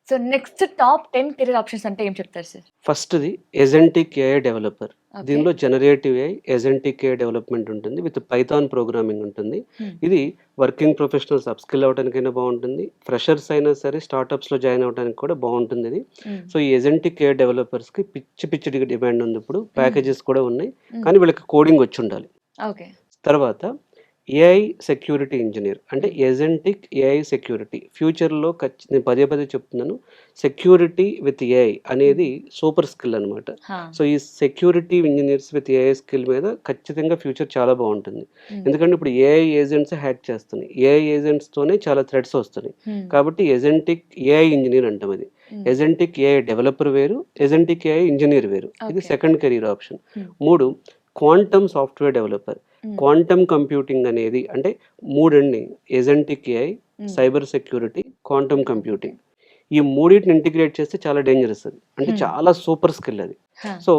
So next top 10 career options అంటే ఏం చెప్తారు సార్? ఫస్ట్‌ది ఎజెంటిక్ ఏఐ డెవలపర్. ఓకే. దీనిలో జనరేటివ్ ఏఐ, ఎజెంటిక్ ఏఐ డెవలప్‌మెంట్ ఉంటుంది. విత్ పైథాన్ ప్రోగ్రామింగ్ ఉంటుంది. హ్మ్. ఇది వర్కింగ్ ప్రొఫెషనల్స్ అప్‌స్కిల్ అవ్వడానికైనా బావుంటుంది. ఫ్రెషర్స్ అయినా సరే స్టార్టప్స్‌లో జాయిన్ అవ్వడానికి కూడా బావుంటుందిది. హ్మ్. సో, ఈ ఎజెంటిక్ ఏఐ డెవలపర్స్‌కి పిచ్చి డిమాండ్ ఉంది ఇప్పుడు. హ్మ్. ప్యాకేజెస్ కూడా ఉన్నాయి. హ్మ్. కానీ వీళ్ళకి కోడింగ్ వచ్చుండాలి. ఓకే. తర్వాత ఏఐ సెక్యూరిటీ ఇంజినీర్ అంటే హ్మ్. ఎజెంటిక్ ఏఐ సెక్యూరిటీ. ఫ్యూచర్‌లో నేను పదే పదే చెప్తున్నాను. సెక్యూరిటీ విత్ ఏఐ అనేది సూపర్ స్కిల్ అనమాట. హా! సో, ఈ security engineers with AI skill మీద ఖచ్చితంగా ఫ్యూచర్ చాలా బావుంటుంది. హ్మ్. ఎందుకంటే ఇప్పుడు ఏఐ ఏజెంట్సే హ్యాక్ చేస్తున్నాయి. ఏఐ ఏజెంట్స్‌తోనే చాలా థ్రెట్స్ వస్తున్నాయి. హ్మ్. కాబట్టి ఎజెంటిక్ ఏఐ ఇంజినీర్ అంటాం అది. హ్మ్. ఎజెంటిక్ ఏఐ డెవలపర్ వేరు, ఎజెంటిక్ ఏఐ ఇంజినీర్ వేరు. ఇది ఓకే. Second career option. హ్మ్. 3 క్వాంటమ్ సాఫ్ట్‌వేర్ డెవలపర్. హ్మ్. క్వాంటమ్ కంప్యూటింగ్ అనేది అంటే 3 అండి. ఎజెంటిక్ ఏఐ, హ్మ్. Cyber security, quantum computing. ఈ మూడిటిని ఇంటిగ్రేట్ చేస్తే చాలా డేంజరస్ అది. అంటే హ్మ్. చాలా సూపర్ స్కిల్ అది. హా! So,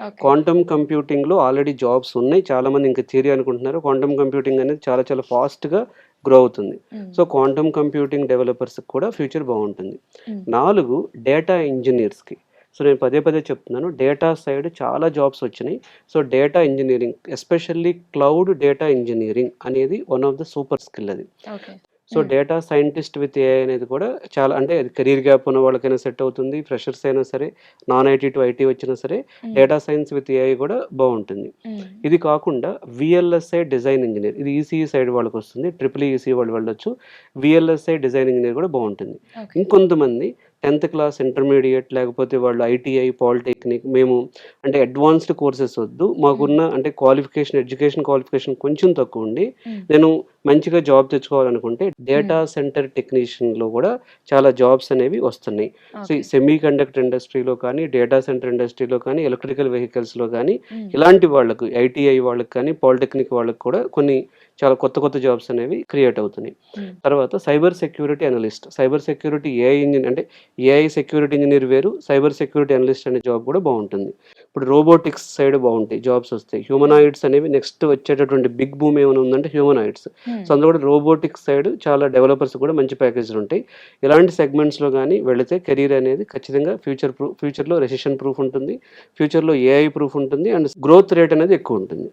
okay. క్వాంటమ్ కంప్యూటింగ్‌లో ఆల్రెడీ జాబ్స్ ఉన్నాయి. చాలామంది ఇంకా థియరీ అనుకుంటున్నారు. క్వాంటమ్ కంప్యూటింగ్ అనేది చాలా చాలా ఫాస్ట్‌గా గ్రో అవుతుంది. హ్మ్. సో, క్వాంటమ్ కంప్యూటింగ్ డెవలపర్స్‌కి కూడా ఫ్యూచర్ బావుంటుంది. హ్మ్. 4 డేటా ఇంజినీర్స్‌కి. సో, నేను పదే పదే చెప్తున్నాను. డేటా సైడ్ చాలా జాబ్స్ వచ్చినాయి. So, data engineering especially cloud data engineering అనేది one of the super skill అది. Okay. So, hmm. Data scientist with AI అనేది కూడా చాలా అంటే అది కెరీర్ గ్యాప్ ఉన్న వాళ్ళకైనా సెట్ అవుతుంది. ఫ్రెషర్స్ అయినా సరే, నాన్ ఐటీ టు ఐటీ వచ్చినా సరే, హ్మ్. డేటా సైన్స్ విత్ ఏఐ కూడా బావుంటుంది. హ్మ్. ఇది కాకుండా వీఎల్ఎస్ఐ డిజైన్ ఇంజినీర్. ఇది ఈసీఈ సైడ్ వాళ్ళకొస్తుంది. ట్రిపుల్ ఈసీ వాళ్ళు వెళ్ళొచ్చు. వీఎల్ఎస్ఐ డిజైన్ ఇంజినీర్ కూడా బావుంటుంది. ఓకే. ఇంకొంతమంది 10థ్ క్లాస్, ఇంటర్మీడియేట్ లేకపోతే వాళ్ళు ఐటీఐ, పాలిటెక్నిక్ మేము అంటే అడ్వాన్స్డ్ కోర్సెస్ వద్దు. హ్మ్. మాకున్న అంటే ఎడ్యుకేషన్ క్వాలిఫికేషన్ కొంచెం తక్కువుండి హ్మ్. నేను మంచిగా జాబ్ తెచ్చుకోవాలనుకుంటే డేటా హ్మ్. సెంటర్ టెక్నీషియన్‌లో కూడా చాలా జాబ్స్ అనేవి వస్తున్నాయి. సో, ఈ ఓకే. సెమీ కండక్టర్ ఇండస్ట్రీలో కానీ, డేటా సెంటర్ ఇండస్ట్రీలో కానీ, ఎలక్ట్రికల్ వెహికల్స్‌లో గానీ హ్మ్. ఇలాంటి వాళ్ళకు ఐటీఐ వాళ్ళకి కానీ, పాలిటెక్నిక్ వాళ్ళకి కూడా కొన్ని చాలా కొత్త జాబ్స్ అనేవి క్రియేట్ అవుతున్నాయి. హ్మ్. తర్వాత cyber security analyst. Cyber security AI engine అంటే ఏఐ సెక్యూరిటీ ఇంజినీర్ వేరు, సైబర్ సెక్యూరిటీ అనలిస్ట్ అనే జాబ్ కూడా బావుంటుంది. ఇప్పుడు రోబోటిక్స్ సైడ్ బావుంటాయి. జాబ్స్ వస్తాయి. హ్మ్. హ్యూమనాయిడ్స్ అనేవి నెక్స్ట్ వచ్చేటటువంటి బిగ్ బూమ్ ఏమైనా ఉందంటే హ్యూమనాయిడ్స్. హ్మ్. సో, అందులో కూడా రోబోటిక్స్ సైడ్ చాలా డెవలపర్స్ కూడా మంచి ప్యాకేజ్‌లుంటాయి. ఇలాంటి సెగ్మెంట్స్‌లో గాని వెళితే కెరీర్ అనేది ఖచ్చితంగా ఫ్యూచర్‌లో రెసిషన్ ప్రూఫ్ ఉంటుంది. ఫ్యూచర్‌లో ఏఐ ప్రూఫ్ ఉంటుంది. అండ్ గ్రోత్ రేట్ అనేది ఎక్కువుంటుంది.